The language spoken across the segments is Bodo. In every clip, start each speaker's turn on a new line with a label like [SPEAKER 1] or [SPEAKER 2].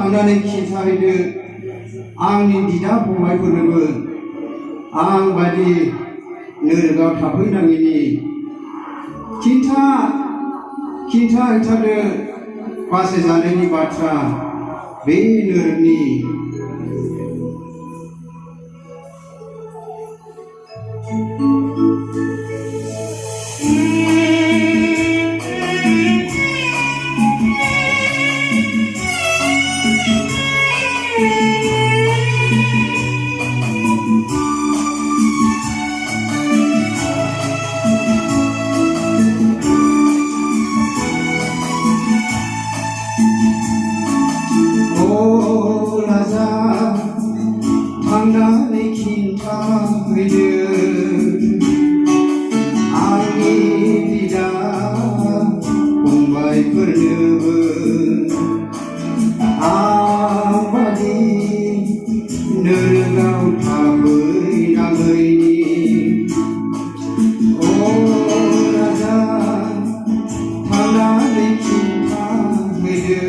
[SPEAKER 1] थांनानै खिन्थाहैदो आंनि बिदा फंबायफोरनोबो आं बादि नोरोगाव थाफैनाङिनि खिन्थाहैथारदो बासायजानायनि बाथ्रा बे नोरोगनि थांनानै खिन्थाहैदो आंनि बिदा फंबायफोरनोबो आं बादि नोरोगाव थाफैनाङैनि राजा थांनानै खिन्थाहैदो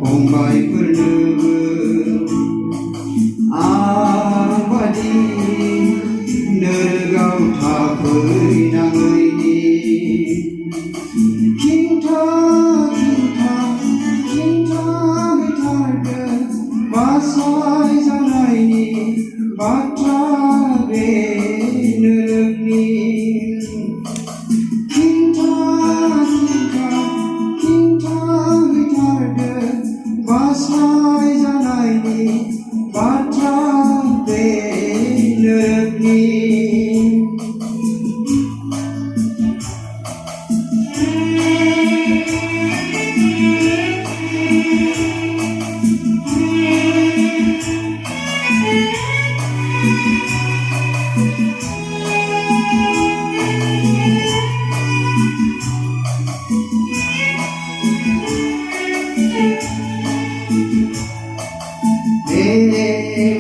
[SPEAKER 1] फंबायफोरनोबो आं बादि नोरोगाव थाफैनाङैनि खिन्थाहैथारदो बासायजानायनि बाथ्रा बे नोरोगनि बासायजानायनि बाथ्रा बे नोरोगनि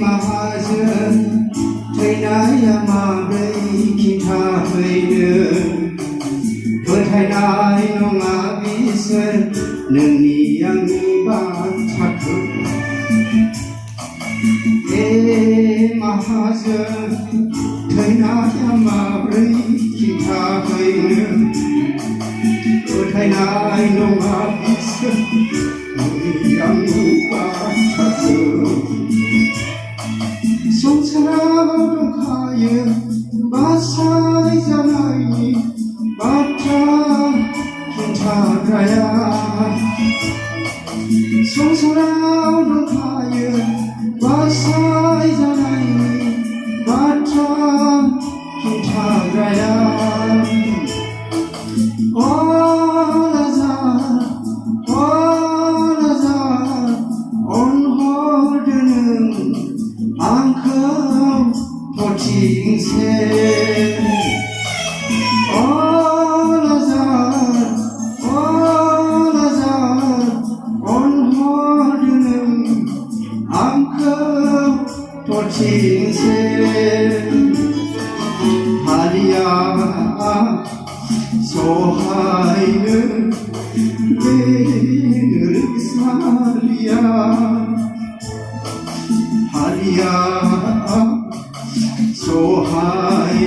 [SPEAKER 1] माहाजोन थैनाया माब्रै खिन्थाहैनो फोथायनाय नङा बिसोर नोंनि आंनि बाथ्राखौ माहाजोन थैनाया माब्रै खिन्थाहैनो फोथायनाय नङा बिसोर नोंनि आंनि बाथ्राखौ संसाराव दंखायो 칭세 어나잘 온화르는 앙큼 도칭세 하리야 소하이는 베르사리야 하리야 소하이